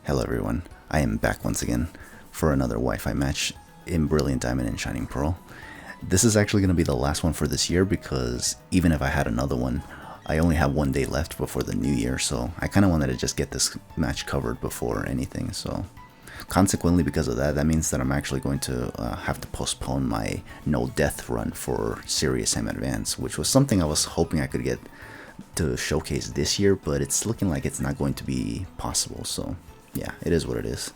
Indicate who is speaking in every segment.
Speaker 1: Hello everyone, I am back once again for another Wi-Fi match in Brilliant Diamond and Shining Pearl. This is actually going to be the last one for this year because even if I had another one, I only have one day left before the new year, so I kind of wanted to just get this match covered before anything. So consequently, because of that, that means that I'm actually going to have to postpone my no death run for Serious M Advance, which was something I was hoping I could get to showcase this year, but it's looking like it's not going to be possible. So yeah, it is what it is.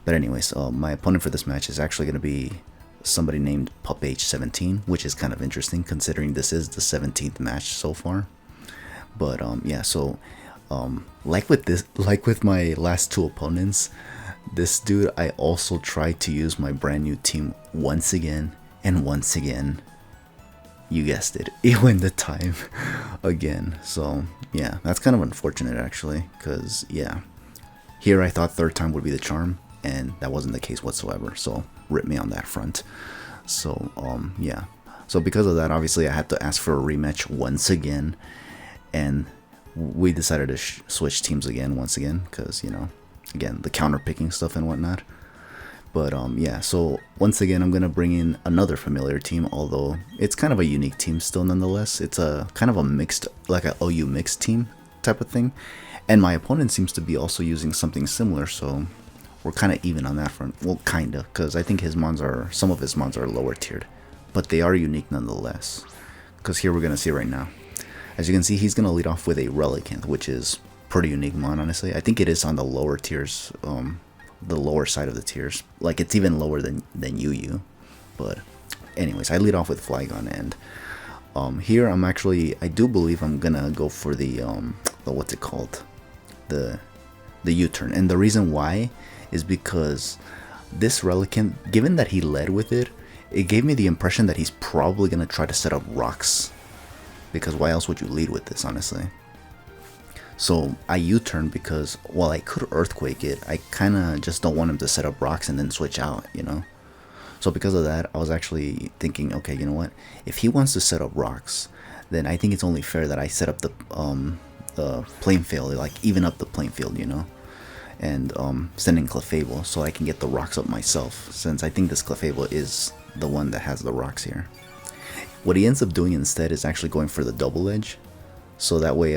Speaker 1: But anyways, my opponent for this match is actually going to be somebody named Puph17, which is kind of interesting considering this is the 17th match so far. But yeah, so like with my last two opponents, this dude, I also tried to use my brand new team once again, and once again, you guessed it, it went the time again. So yeah, that's kind of unfortunate actually, because yeah, here I thought third time would be the charm, and that wasn't the case whatsoever, so rip me on that front. So yeah, so because of that, obviously I had to ask for a rematch once again, and we decided to switch teams again once again, because you know, again, the counter picking stuff and whatnot. But yeah, so once again I'm gonna bring in another familiar team, although it's kind of a unique team still nonetheless. It's a kind of a mixed, like a OU mixed team type of thing, and my opponent seems to be also using something similar, so we're kind of even on that front. Well, kinda, because I think his mons are, some of his mons are lower tiered, but they are unique nonetheless. Because here we're gonna see right now, as you can see, he's gonna lead off with a Relicanth, which is pretty unique mon, honestly. I think it is on the lower tiers, the lower side of the tiers. Like, it's even lower than UU. But anyways, I lead off with Flygon, and here I'm actually, I do believe I'm gonna go for the what's it called, the U-turn. And the reason why is because this Relicanth, given that he led with it, it gave me the impression that he's probably gonna try to set up rocks, because why else would you lead with this, honestly? So I U-turn because while I could Earthquake it, I kind of just don't want him to set up rocks and then switch out, you know? So because of that, I was actually thinking, okay, you know what? If he wants to set up rocks, then I think it's only fair that I set up the playing field, like even up the playing field, you know? And send in Clefable so I can get the rocks up myself, since I think this Clefable is the one that has the rocks here. What he ends up doing instead is actually going for the double edge, so that way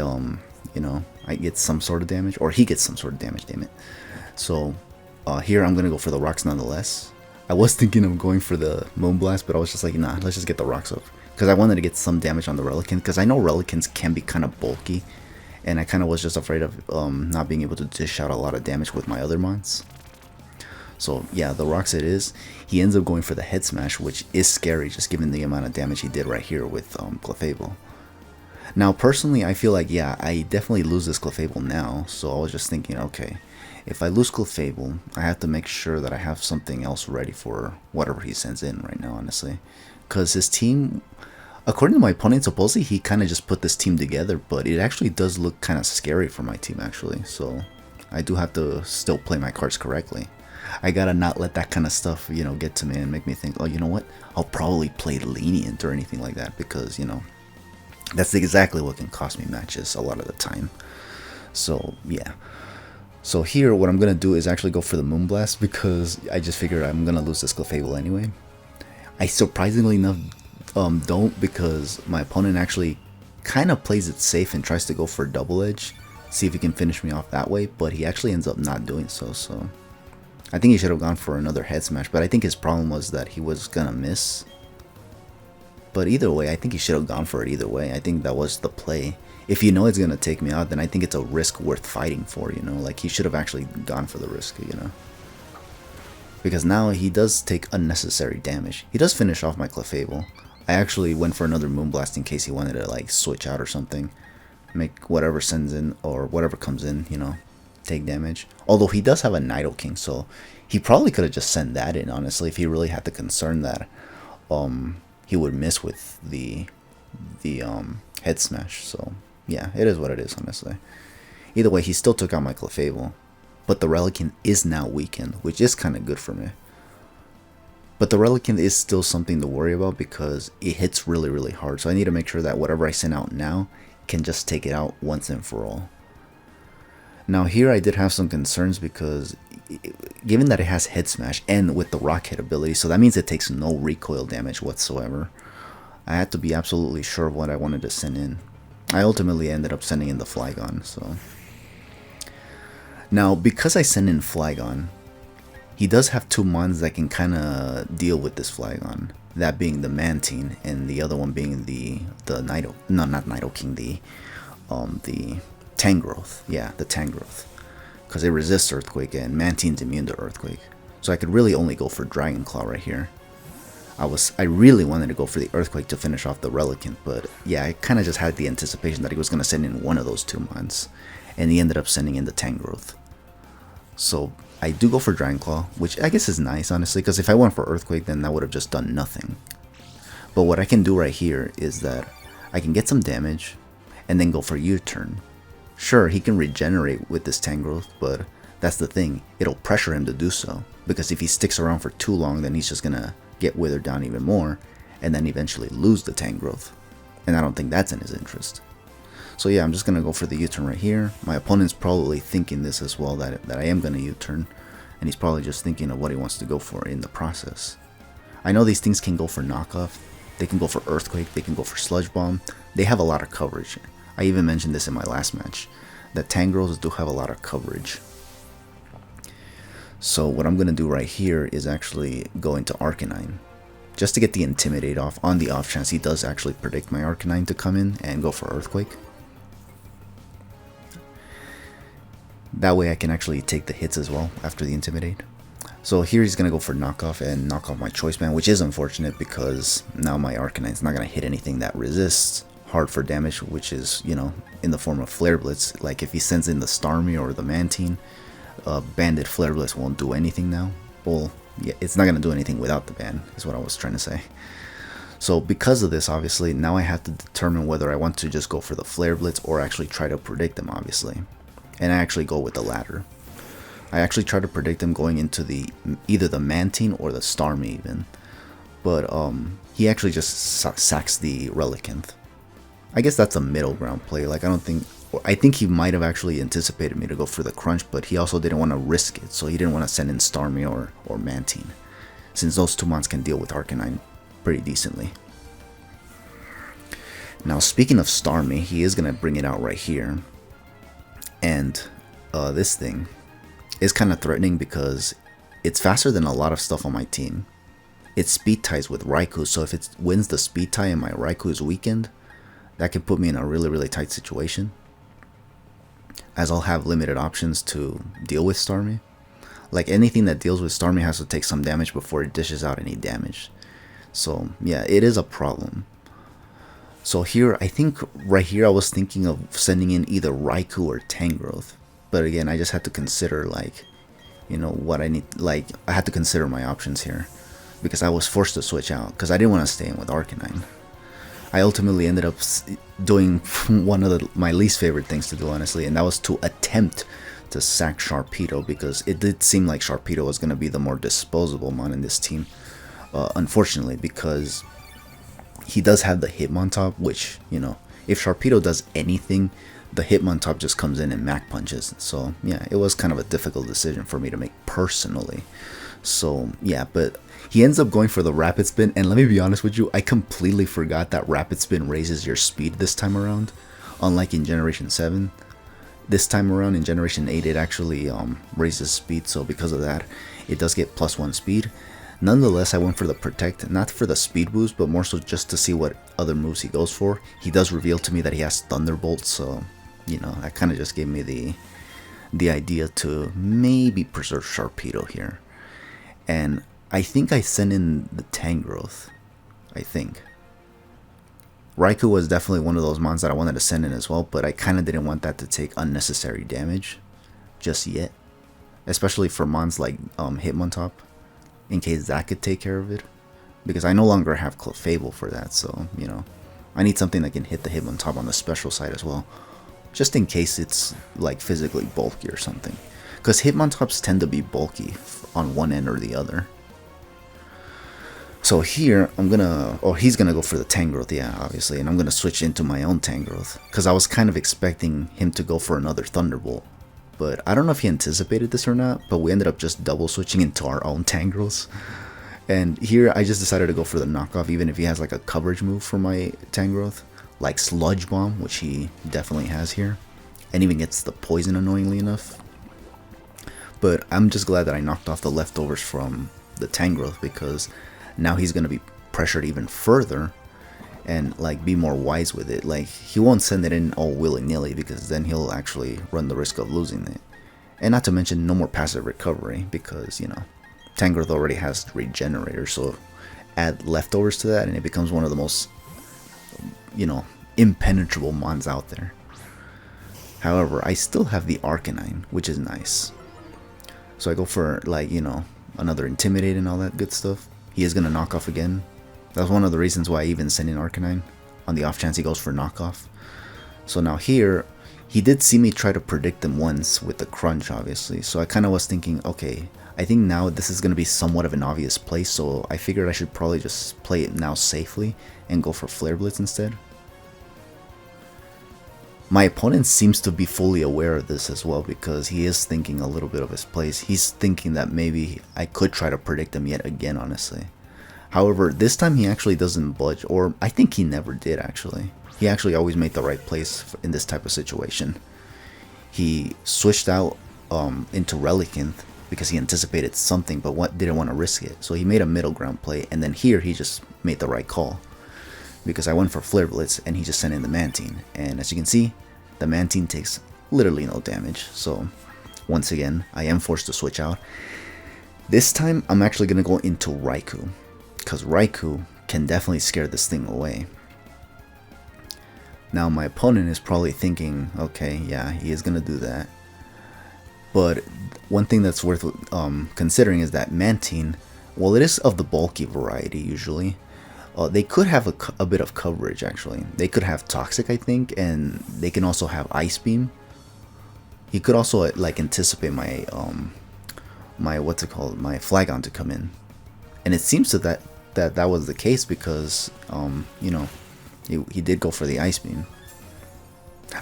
Speaker 1: you know, I get some sort of damage, or he gets some sort of damage, damn it. So here I'm gonna go for the rocks nonetheless. I was thinking of going for the Moonblast, but I was just like, nah, let's just get the rocks up, because I wanted to get some damage on the Relicanth, because I know Relicanths can be kind of bulky, and I kind of was just afraid of not being able to dish out a lot of damage with my other mons. So yeah, the rocks it is. He ends up going for the head smash, which is scary just given the amount of damage he did right here with Clefable. Now personally, I feel like, yeah, I definitely lose this Clefable now, so I was just thinking, okay, if I lose Clefable, I have to make sure that I have something else ready for whatever he sends in right now, honestly. Because his team, according to my opponent, supposedly he kind of just put this team together, but it actually does look kind of scary for my team, actually. So I do have to still play my cards correctly. I gotta not let that kind of stuff, you know, get to me and make me think, oh, you know what, I'll probably play lenient or anything like that, because, you know, that's exactly what can cost me matches a lot of the time. So yeah. So here what I'm gonna do is actually go for the Moonblast, because I just figured I'm gonna lose this Clefable anyway. I surprisingly enough don't, because my opponent actually kind of plays it safe and tries to go for double edge, see if he can finish me off that way, but he actually ends up not doing so. So I think he should have gone for another head smash, but I think his problem was that he was gonna miss. But either way, I think he should have gone for it either way. I think that was the play. If you know it's going to take me out, then I think it's a risk worth fighting for, you know? Like, he should have actually gone for the risk, you know? Because now he does take unnecessary damage. He does finish off my Clefable. I actually went for another Moonblast in case he wanted to, like, switch out or something. Make whatever sends in, or whatever comes in, you know, take damage. Although he does have a Nidoking, so he probably could have just sent that in, honestly, if he really had the concern that, he would miss with the head smash. So yeah, it is what it is, honestly. Either way, he still took out my Clefable, but the Relicanth is now weakened, which is kind of good for me. But the Relicanth is still something to worry about because it hits really, really hard. So I need to make sure that whatever I send out now can just take it out once and for all. Now here I did have some concerns because given that it has Head Smash and with the Rock Hit ability, so that means it takes no recoil damage whatsoever. I had to be absolutely sure of what I wanted to send in. I ultimately ended up sending in the Flygon, so... Now, because I send in Flygon, he does have two mons that can kind of deal with this Flygon. That being the Mantine, and the other one being the Nido... No, not Nidoking, the Tangrowth. Yeah, the Tangrowth. Because it resists Earthquake, and Mantine's immune to Earthquake. So I could really only go for Dragon Claw right here. I really wanted to go for the Earthquake to finish off the Relicanth, but yeah, I kind of just had the anticipation that he was going to send in one of those two mons, and he ended up sending in the Tangrowth. So I do go for Dragon Claw, which I guess is nice, honestly, because if I went for Earthquake, then that would have just done nothing. But what I can do right here is that I can get some damage, and then go for U-turn. Sure, he can regenerate with this Tangrowth, but that's the thing, it'll pressure him to do so, because if he sticks around for too long, then he's just going to get withered down even more, and then eventually lose the Tangrowth. And I don't think that's in his interest. So yeah, I'm just going to go for the U-turn right here. My opponent's probably thinking this as well, that I am going to U-turn, and he's probably just thinking of what he wants to go for in the process. I know these things can go for knockoff, they can go for Earthquake, they can go for Sludge Bomb. They have a lot of coverage. I even mentioned this in my last match, that Tangrowths do have a lot of coverage. So what I'm going to do right here is actually go into Arcanine, just to get the Intimidate off, on the off chance he does actually predict my Arcanine to come in and go for Earthquake. That way I can actually take the hits as well after the Intimidate. So here he's going to go for Knockoff and knock off my Choice Band, which is unfortunate because now my Arcanine's not going to hit anything that resists hard for damage, which is, you know, in the form of Flare Blitz. Like if he sends in the Starmie or the Mantine, Banded Flare Blitz won't do anything now. Well, yeah, it's not going to do anything without the ban, is what I was trying to say. So because of this, obviously, now I have to determine whether I want to just go for the Flare Blitz or actually try to predict them, obviously. And I actually go with the latter. I actually try to predict them going into either the Mantine or the Starmie even. But he actually just sacks the Relicanth. I guess that's a middle ground play. Like I think he might have actually anticipated me to go for the Crunch, but he also didn't want to risk it, so he didn't want to send in Starmie or Mantine, since those two mons can deal with Arcanine pretty decently. Now speaking of Starmie, he is going to bring it out right here, and this thing is kind of threatening because it's faster than a lot of stuff on my team. It speed ties with Raikou, so if it wins the speed tie and my Raikou is weakened, that could put me in a really tight situation, as I'll have limited options to deal with Starmie. Like anything that deals with Starmie has to take some damage before it dishes out any damage. So yeah, it is a problem. So here, I think right here I was thinking of sending in either Raikou or Tangrowth. But again, I just had to consider, like, you know, what I need. Like, I had to consider my options here, because I was forced to switch out, because I didn't want to stay in with Arcanine. I ultimately ended up doing one of my least favorite things to do, honestly, and that was to attempt to sack Sharpedo, because it did seem like Sharpedo was going to be the more disposable mon in this team, unfortunately, because he does have the Hitmontop, which, you know, if Sharpedo does anything, the Hitmontop just comes in and Mac punches. So yeah, it was kind of a difficult decision for me to make personally. So yeah, but he ends up going for the Rapid Spin, and let me be honest with you, I completely forgot that Rapid Spin raises your speed this time around, unlike in Generation 7. This time around in Generation 8 it actually raises speed, so because of that it does get +1 speed. Nonetheless, I went for the Protect, not for the speed boost, but more so just to see what other moves he goes for. He does reveal to me that he has Thunderbolt, so, you know, that kind of just gave me the idea to maybe preserve Sharpedo here. And I think I sent in the Tangrowth, I think. Raikou was definitely one of those mons that I wanted to send in as well, but I kind of didn't want that to take unnecessary damage just yet. Especially for mons like Hitmontop, in case that could take care of it. Because I no longer have Clefable for that, so, you know, I need something that can hit the Hitmontop on the special side as well. Just in case it's, like, physically bulky or something. Because Hitmontops tend to be bulky on one end or the other. So here, he's gonna go for the Tangrowth, yeah, obviously, and I'm gonna switch into my own Tangrowth, because I was kind of expecting him to go for another Thunderbolt. but I don't know if he anticipated this or not, but we ended up just double switching into our own Tangrowths. And here I just decided to go for the knockoff, even if he has like a coverage move for my Tangrowth, like Sludge Bomb, which he definitely has here, and even gets the poison annoyingly enough. But I'm just glad that I knocked off the leftovers from the Tangrowth, because now he's going to be pressured even further and like be more wise with it. Like, he won't send it in all willy-nilly, because then he'll actually run the risk of losing it. And not to mention no more passive recovery, because, you know, Tangrowth already has Regenerator, so add leftovers to that and it becomes one of the most, you know, impenetrable mons out there. However, I still have the Arcanine, which is nice. So I go for, like, you know, another Intimidate and all that good stuff. He is going to knock off again. That's one of the reasons why I even sent in Arcanine, on the off chance he goes for knockoff. So now here, he did see me try to predict him once with the Crunch, obviously. So I kind of was thinking, okay, I think now this is going to be somewhat of an obvious play. So I figured I should probably just play it now safely and go for Flare Blitz instead. My opponent seems to be fully aware of this as well, because he is thinking a little bit of his plays. He's thinking that maybe I could try to predict him yet again, honestly. However, this time he actually doesn't budge, or I think he never did actually. He actually always made the right plays in this type of situation. He switched out into Relicanth because he anticipated something but didn't want to risk it. So he made a middle ground play, and then here he just made the right call, because I went for Flare Blitz and he just sent in the Mantine, and as you can see, the Mantine takes literally no damage. So once again, I am forced to switch out. This time I'm actually going to go into Raikou, because Raikou can definitely scare this thing away. Now my opponent is probably thinking, okay, yeah, he is going to do that. But one thing that's worth considering is that Mantine, well, it is of the bulky variety usually. They could have a bit of coverage actually. They could have Toxic, I think, and they can also have Ice Beam. He could also like anticipate my my Flagon to come in, and it seems that was the case, because you know, he did go for the Ice Beam.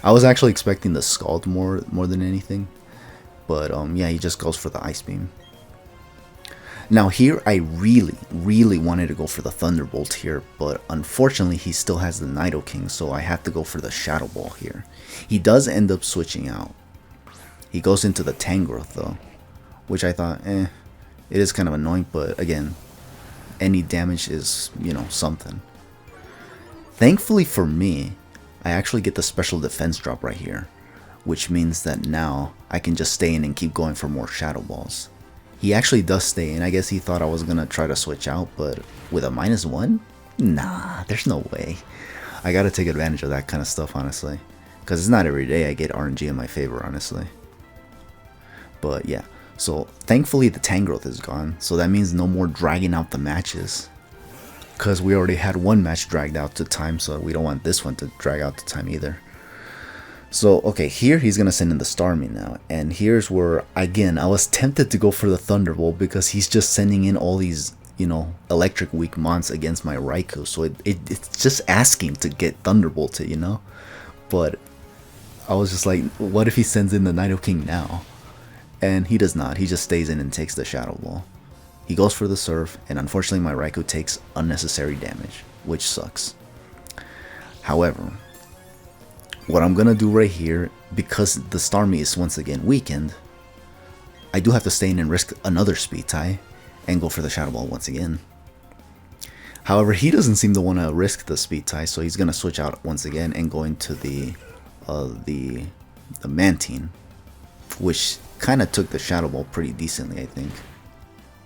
Speaker 1: I was actually expecting the Scald more than anything, but yeah, he just goes for the Ice Beam. Now here I really wanted to go for the Thunderbolt here, but unfortunately he still has the Nidoking, so I have to go for the Shadow Ball here. He does end up switching out. He goes into the Tangrowth though, which I thought, it is kind of annoying, but again, any damage is, you know, something. Thankfully for me, I actually get the special defense drop right here, which means that now I can just stay in and keep going for more Shadow Balls. He actually does stay in. I guess he thought I was gonna try to switch out, but with a -1? Nah, there's no way. I gotta take advantage of that kind of stuff, honestly, because it's not every day I get RNG in my favor, honestly. But yeah, so thankfully the Tangrowth is gone, so that means no more dragging out the matches, because we already had one match dragged out to time, so we don't want this one to drag out to time either. So, okay, here he's going to send in the Starmie now, and here's where, again, I was tempted to go for the Thunderbolt, because he's just sending in all these, you know, electric weak mons against my Raikou, so it's just asking to get Thunderbolted, you know? But I was just like, what if he sends in the Nidoking now? And he does not. He just stays in and takes the Shadow Ball. He goes for the Surf, and unfortunately my Raikou takes unnecessary damage, which sucks. However, what I'm gonna do right here, because the Starmie is once again weakened, I do have to stay in and risk another Speed Tie and go for the Shadow Ball once again. However, he doesn't seem to want to risk the Speed Tie, so he's gonna switch out once again and go into the Mantine, which kind of took the Shadow Ball pretty decently, I think.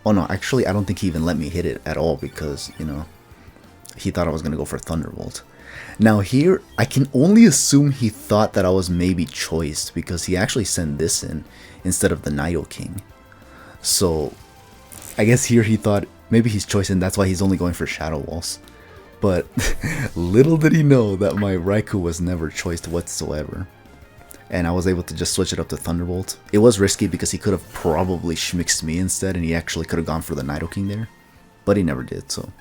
Speaker 1: Oh no, actually I don't think he even let me hit it at all, because, you know, he thought I was gonna go for Thunderbolt. Now here, I can only assume he thought that I was maybe choiced, because he actually sent this in instead of the Nidoking. So I guess here he thought maybe he's choiced and that's why he's only going for Shadow Balls. But little did he know that my Raikou was never choiced whatsoever. And I was able to just switch it up to Thunderbolt. It was risky because he could have probably schmixed me instead, and he actually could have gone for the Nidoking there. But he never did, so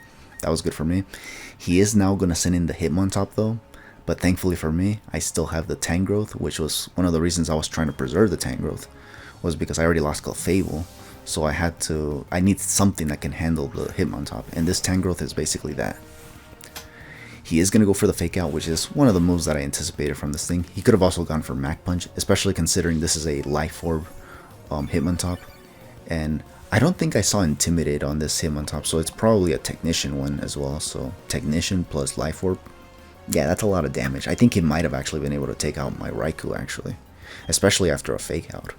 Speaker 1: that was good for me. He is now going to send in the Hitmontop though, But thankfully for me, I still have the Tangrowth, which was one of the reasons I was trying to preserve the Tangrowth, was because I already lost Clefable. So I need something that can handle the Hitmontop, and this Tangrowth is basically that. He is going to go for the Fake Out, which is one of the moves that I anticipated from this thing. He could have also gone for Mach Punch, especially considering this is a Life Orb Hitmontop. And I don't think I saw Intimidate on this Hitmontop, so it's probably a Technician one as well. So Technician plus Life Orb. Yeah, that's a lot of damage. I think he might have actually been able to take out my Raikou, actually. Especially after a Fake Out.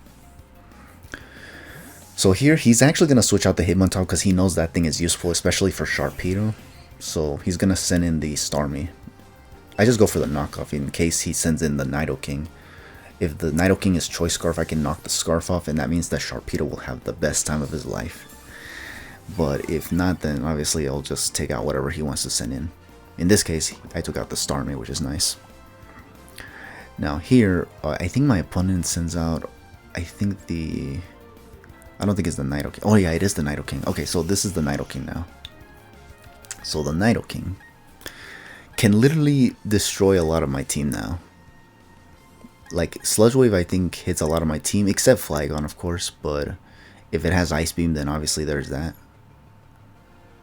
Speaker 1: So here, he's actually going to switch out the Hitmontop because he knows that thing is useful, especially for Sharpedo. So he's going to send in the Starmie. I just go for the knockoff in case he sends in the Nidoking. If the Nidoking is Choice Scarf, I can knock the Scarf off, and that means that Sharpedo will have the best time of his life. But if not, then obviously I'll just take out whatever he wants to send in. In this case, I took out the Starmie, which is nice. Now here, I think my opponent sends out, I don't think it's the Nidoking. Oh yeah, it is the Nidoking. Okay, so this is the Nidoking now. So the Nidoking can literally destroy a lot of my team now. Like, Sludge Wave I think hits a lot of my team, except Flygon of course, but if it has Ice Beam then obviously there's that.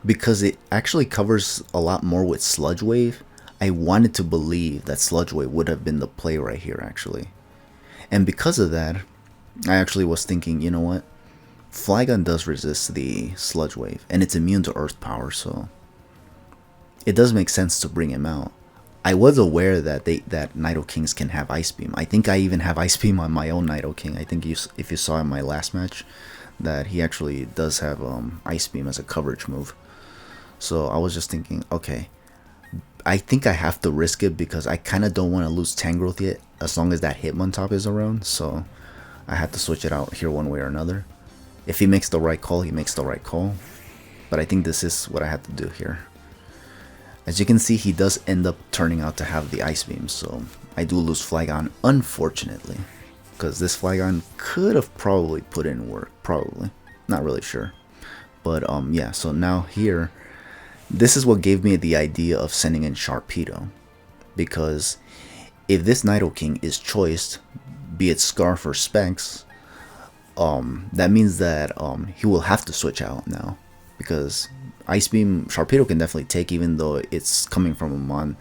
Speaker 1: Because it actually covers a lot more with Sludge Wave, I wanted to believe that Sludge Wave would have been the play right here actually. And because of that, I actually was thinking, you know what? Flygon does resist the Sludge Wave, and it's immune to Earth Power, so it does make sense to bring him out. I was aware that Nidokings can have Ice Beam. I think I even have Ice Beam on my own Nidoking. I think if you saw in my last match, that he actually does have Ice Beam as a coverage move. So I was just thinking, okay, I think I have to risk it because I kind of don't want to lose Tangrowth yet, as long as that Hitmontop is around. So I had to switch it out here one way or another. If he makes the right call, he makes the right call. But I think this is what I have to do here. As you can see, he does end up turning out to have the Ice Beam, so I do lose Flygon, unfortunately. Because this Flygon could have probably put in work, probably. Not really sure. But yeah, so now here, this is what gave me the idea of sending in Sharpedo. Because if this Nidoking is choiced, be it Scarf or Specs, that means that he will have to switch out now, because Ice Beam Sharpedo can definitely take, even though it's coming from a mon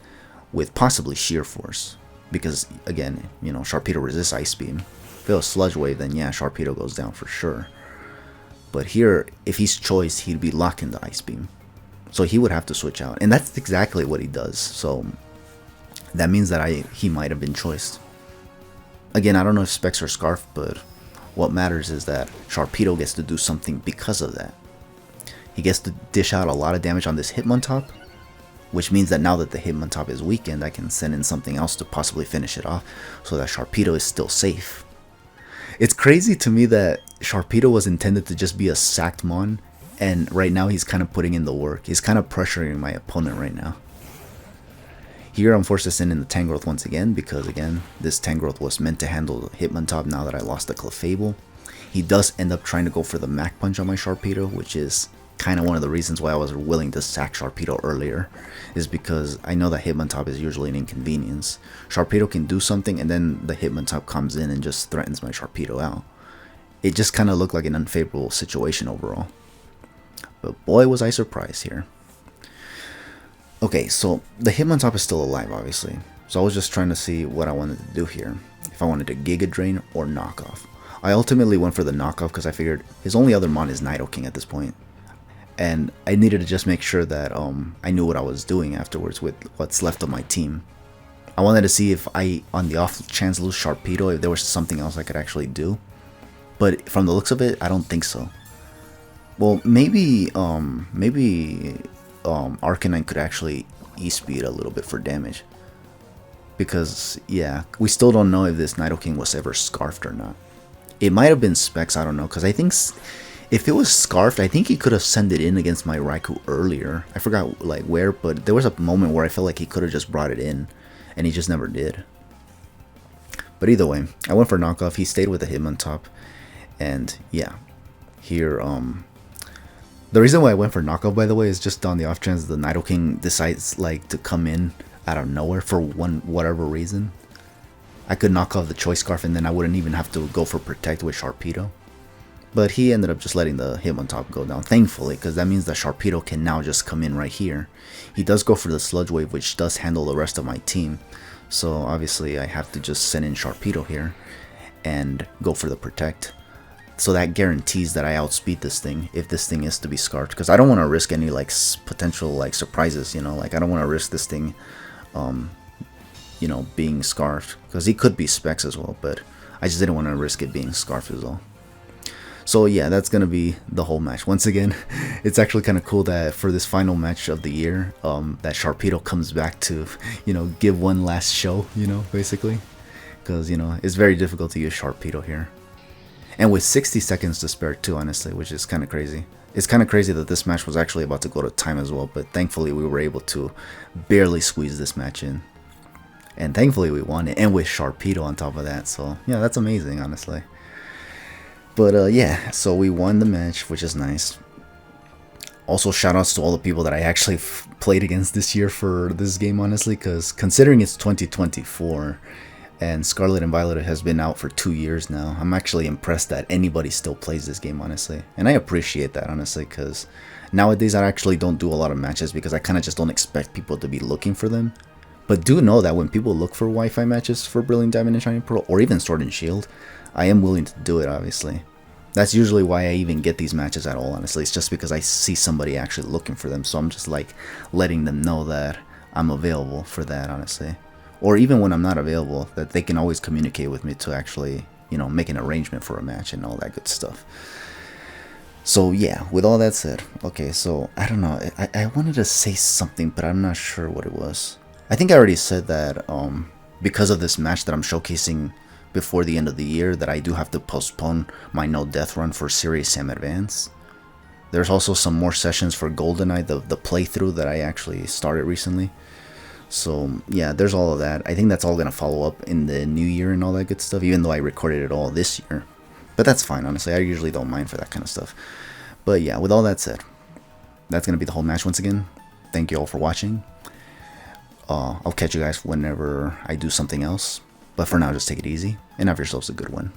Speaker 1: with possibly Sheer Force, because again, you know, Sharpedo resists Ice Beam. If it was Sludge Wave, then yeah, Sharpedo goes down for sure. But here, if he's choiced, he'd be locked into Ice Beam, so he would have to switch out, and that's exactly what he does. So that means that he might have been choiced. Again, I don't know if Specs or Scarf, but what matters is that Sharpedo gets to do something because of that. He gets to dish out a lot of damage on this Hitmontop, which means that now that the Hitmontop is weakened, I can send in something else to possibly finish it off, so that Sharpedo is still safe. It's crazy to me that Sharpedo was intended to just be a sacked mon, and right now he's kind of putting in the work. He's kind of pressuring my opponent right now. Here I'm forced to send in the Tangrowth once again, because again, this Tangrowth was meant to handle the Hitmontop now that I lost the Clefable. He does end up trying to go for the Mach Punch on my Sharpedo, which is kind of one of the reasons why I was willing to sack Sharpedo earlier, is because I know that Hitmontop is usually an inconvenience. Sharpedo can do something, and then the Hitmontop comes in and just threatens my Sharpedo out. It just kind of looked like an unfavorable situation overall. But boy was I surprised here. Okay, so the Hitmontop is still alive, obviously. So I was just trying to see what I wanted to do here. If I wanted to Giga Drain or Knockoff. I ultimately went for the Knockoff because I figured his only other mon is Nidoking at this point. And I needed to just make sure that I knew what I was doing afterwards with what's left of my team. I wanted to see if I, on the off chance, lose Sharpedo, if there was something else I could actually do. But from the looks of it, I don't think so. Well, maybe Arcanine could actually E-Speed a little bit for damage. Because, yeah, we still don't know if this Nidoking was ever Scarfed or not. It might have been Specs, I don't know, because I think if it was Scarfed, I think he could have sent it in against my Raikou earlier. I forgot like where, but there was a moment where I felt like he could have just brought it in, and he just never did. But either way, I went for Knockoff. He stayed with the Hitmontop, and yeah, here the reason why I went for Knockoff, by the way, is just on the off chance the Nidoking decides like to come in out of nowhere for whatever reason. I could knock off the Choice Scarf and then I wouldn't even have to go for Protect with Sharpedo. But he ended up just letting the Hitmontop go down, thankfully, because that means that Sharpedo can now just come in right here. He does go for the Sludge Wave, which does handle the rest of my team. So obviously I have to just send in Sharpedo here and go for the Protect. So that guarantees that I outspeed this thing if this thing is to be scarfed. Because I don't want to risk any like potential like surprises, you know, like I don't want to risk this thing you know, being scarfed, because he could be Specs as well, but I just didn't want to risk it being scarfed as well. So yeah, that's gonna be the whole match. Once again, it's actually kind of cool that for this final match of the year, that Sharpedo comes back to, you know, give one last show, you know, basically, because, you know, it's very difficult to use Sharpedo here, and with 60 seconds to spare too, honestly, which is kind of crazy. It's kind of crazy that this match was actually about to go to time as well, but thankfully we were able to barely squeeze this match in. And thankfully we won it, and with Sharpedo on top of that, so yeah, that's amazing, honestly. But yeah, so we won the match, which is nice. Also, shoutouts to all the people that I actually played against this year for this game, honestly, because considering it's 2024 and Scarlet and Violet has been out for 2 years now, I'm actually impressed that anybody still plays this game, honestly. And I appreciate that, honestly, because nowadays I actually don't do a lot of matches because I kind of just don't expect people to be looking for them. But do know that when people look for Wi-Fi matches for Brilliant Diamond and Shining Pearl, or even Sword and Shield, I am willing to do it, obviously. That's usually why I even get these matches at all, honestly. It's just because I see somebody actually looking for them, so I'm just like letting them know that I'm available for that, honestly. Or even when I'm not available, that they can always communicate with me to actually, you know, make an arrangement for a match and all that good stuff. So yeah, with all that said, okay, so I don't know, I wanted to say something, but I'm not sure what it was. I think I already said that because of this match that I'm showcasing before the end of the year, that I do have to postpone my no death run for Serious Sam Advance. There's also some more sessions for GoldenEye, the playthrough that I actually started recently. So yeah, there's all of that. I think that's all gonna follow up in the new year and all that good stuff, even though I recorded it all this year. But that's fine, honestly. I usually don't mind for that kind of stuff. But yeah, with all that said, that's gonna be the whole match once again. Thank you all for watching. I'll catch you guys whenever I do something else. But for now, just take it easy and have yourselves a good one.